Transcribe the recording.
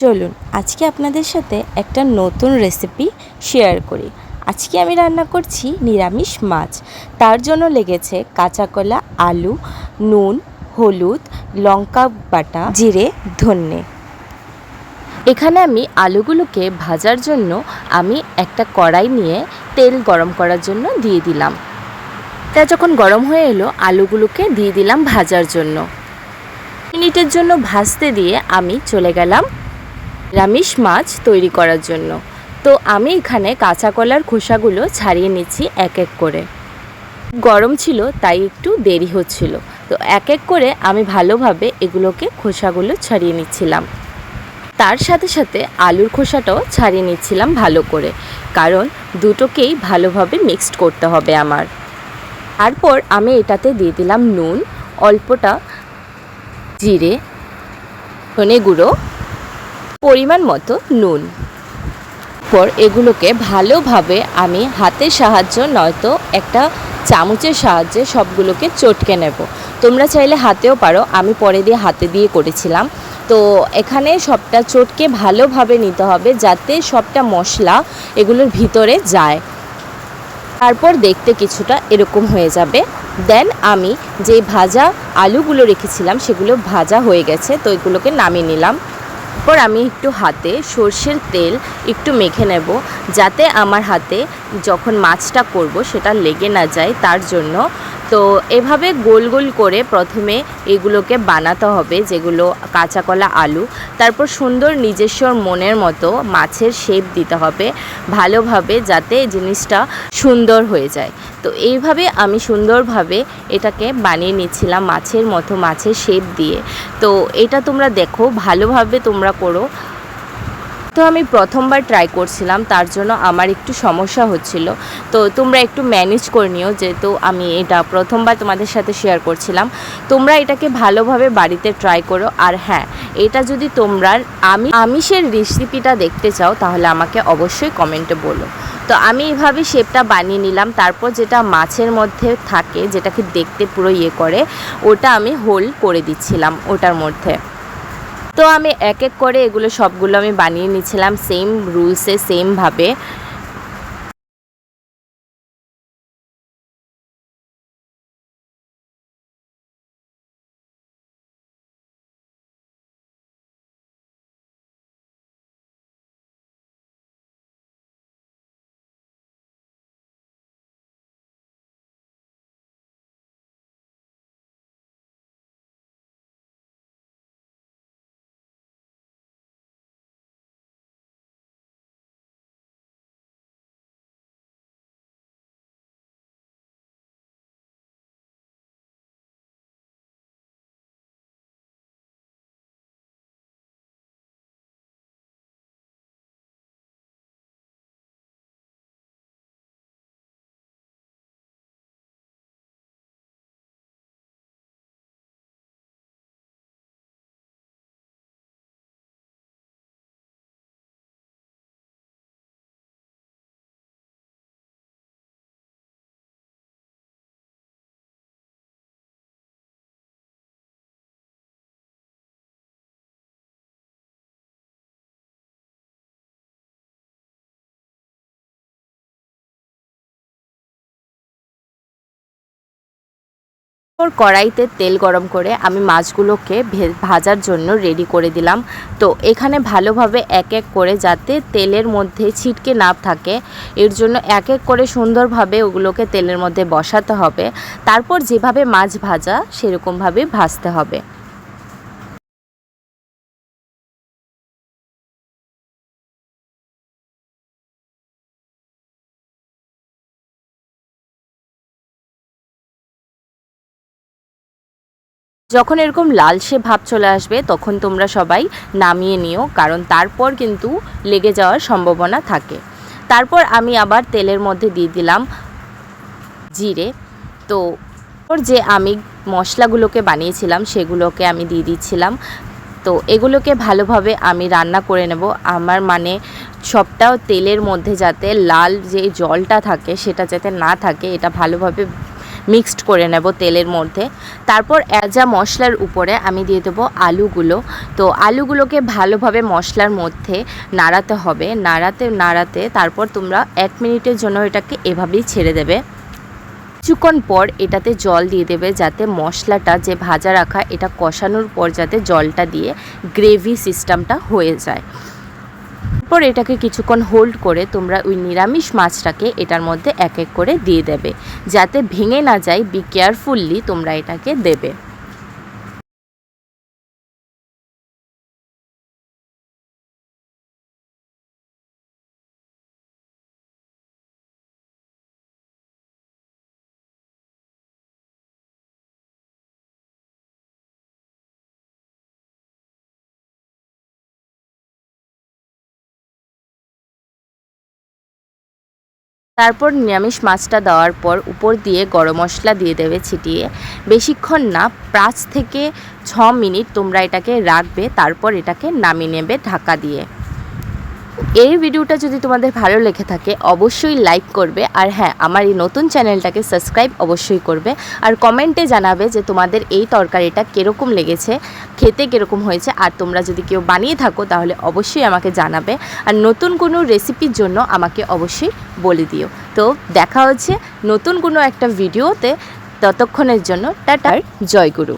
চলুন আজকে আপনাদের সাথে একটা নতুন রেসিপি শেয়ার করি। আজকে আমি রান্না করছি নিরামিষ মাছ। তার জন্য লেগেছে কাঁচা কলা, আলু, নুন, হলুদ, লঙ্কা বাটা, জিরে, ধনে। এখানে আমি আলুগুলোকে ভাজার জন্য একটা কড়াই নিয়ে তেল গরম করার জন্য দিয়ে দিলাম। তা যখন গরম হয়ে এলো আলুগুলোকে দিয়ে দিলাম ভাজার জন্য। মিনিটের জন্য ভাজতে দিয়ে আমি চলে গেলাম নিরামিষ মাছ তৈরি করার জন্য। তো আমি এখানে কাঁচা কলার খোসাগুলো ছাড়িয়ে নিচ্ছি এক এক করে। গরম ছিল তাই একটু দেরি হচ্ছিল, তো এক এক করে আমি ভালোভাবে এগুলোকে খোসাগুলো ছাড়িয়ে নিচ্ছিলাম। তার সাথে সাথে আলুর খোসাটাও ছাড়িয়ে নিচ্ছিলাম ভালো করে, কারণ দুটোকেই ভালোভাবে মিক্সড করতে হবে আমার। তারপর আমি এটাতে দিয়ে দিলাম নুন, অল্পটা জিরে, ধনে গুঁড়ো, পরিমাণ মতো নুন। পর এগুলোকে ভালোভাবে আমি হাতের সাহায্য নয়তো একটা চামচের সাহায্যে সবগুলোকে চটকে নেব। তোমরা চাইলে হাতেও পারো, আমি পরে দিয়ে হাতে দিয়ে করেছিলাম। তো এখানে সবটা চটকে ভালোভাবে নিতে হবে যাতে সবটা মশলা এগুলোর ভিতরে যায়। তারপর দেখতে কিছুটা এরকম হয়ে যাবে। দেন আমি যে ভাজা আলুগুলো রেখেছিলাম সেগুলো ভাজা হয়ে গেছে, তো এগুলোকে নামিয়ে নিলাম। তারপর আমি একটু হাতে সর্ষের তেল একটু মেখে নেব, যাতে আমার হাতে যখন মাছটা করব সেটা লেগে না যায় তার জন্য। তো এভাবে গোল গোল করে প্রথমে এগুলোকে বানাতে হবে, যেগুলো কাঁচা কলা আলু। তারপর সুন্দর নিজস্ব মনের মতো মাছের শেপ দিতে হবে ভালোভাবে, যাতে জিনিসটা সুন্দর হয়ে যায়। তো এইভাবে আমি সুন্দরভাবে এটাকে বানিয়ে নিচ্ছিলাম মাছের মতো, মাছের শেপ দিয়ে। তো এটা তোমরা দেখো ভালোভাবে তোমরা করো। তো আমি প্রথমবার ট্রাই করছিলাম, তার জন্য আমার একটু সমস্যা হচ্ছিল। তো তোমরা একটু ম্যানেজ করে নিও, যেহেতু আমি এটা প্রথমবার তোমাদের সাথে শেয়ার করছিলাম। তোমরা এটাকে ভালোভাবে বাড়িতে ট্রাই করো। আর হ্যাঁ, এটা যদি তোমরা আমিষের রেসিপিটা দেখতে চাও তাহলে আমাকে অবশ্যই কমেন্টে বলো। তো আমি এইভাবে শেপটা বানিয়ে নিলাম। তারপর যেটা মাছের মধ্যে থাকে, যেটাকে দেখতে পুরো করে, ওটা আমি হোল করে দিচ্ছিলাম ওটার মধ্যে। তো আমি এক এক করে এগুলো সবগুলো আমি বানিয়ে নিচ্ছিলাম সেম রুলসে, সেমভাবে। কড়াইতে তেল গরম করে আমি মাছগুলোকে ভাজার জন্য রেডি করে দিলাম। তো এখানে ভালোভাবে এক এক করে যাতে তেলের মধ্যে ছিটকে না থাকে, এর জন্য এক এক করে সুন্দরভাবে ওগুলোকে তেলের মধ্যে বসাতে হবে। তারপর যেভাবে মাছ ভাজা সেরকমভাবে ভাজতে হবে। যখন এরকম লালচে ভাব চলে আসবে তখন তোমরা সবাই নামিয়ে নিও, কারণ তারপর কিন্তু লেগে যাওয়ার সম্ভাবনা থাকে। তারপর আমি আবার তেলের মধ্যে দিয়ে দিলাম জিরে। তো যে আমি মশলাগুলোকে বানিয়েছিলাম সেগুলোকে আমি দিয়ে দিচ্ছিলাম। তো এগুলোকে ভালোভাবে আমি রান্না করে নেব। আমার মানে সবটাও তেলের মধ্যে যাতে লাল যে জলটা থাকে সেটা যাতে না থাকে, এটা ভালোভাবে মিক্সড করে নেব তেলের মধ্যে। তারপর যা মশলার উপরে আমি দিয়ে দেবো আলুগুলো। তো আলুগুলোকে ভালোভাবে মশলার মধ্যে নাড়াতে হবে, নাড়াতে তারপর তোমরা 1 মিনিটের জন্য এটাকে এভাবেই ছেড়ে দেবে। কিছুক্ষণ পর এটাতে জল দিয়ে দেবে, যাতে মশলাটা যে ভাজা রাখা এটা কষানোর পর যাতে জলটা দিয়ে গ্রেভি সিস্টেমটা হয়ে যায়। তারপর এটাকে কিছুক্ষণ হোল্ড করে তোমরা ওই নিরামিষ মাছটাকে এটার মধ্যে এক এক করে দিয়ে দেবে, যাতে ভেঙে না যায়। বি কেয়ারফুললি তোমরা এটাকে দেবে। তারপর নিরামিষ মাছটা দেওয়ার পর উপর দিয়ে গরম মশলা দিয়ে দেবে ছিটিয়ে। বেশিক্ষণ না, 5 থেকে 6 মিনিট তোমরা এটাকে রাখবে, তারপর এটাকে নামিয়ে নেবে ঢাকা দিয়ে। এই ভিডিওটা যদি তোমাদের ভালো লেগে থাকে অবশ্যই লাইক করবে, আর হ্যাঁ, আমার এই নতুন চ্যানেলটাকে সাবস্ক্রাইব অবশ্যই করবে, আর কমেন্টে জানাবে যে তোমাদের এই তরকারিটা কীরকম লেগেছে, খেতে কীরকম হয়েছে। আর তোমরা যদি কেউ বানিয়ে থাকো তাহলে অবশ্যই আমাকে জানাবে, আর নতুন কোনো রেসিপির জন্য আমাকে অবশ্যই বলে দিও। তো দেখা হচ্ছে নতুন কোনো একটা ভিডিওতে, ততক্ষণের জন্য টাটা, জয় গুরু।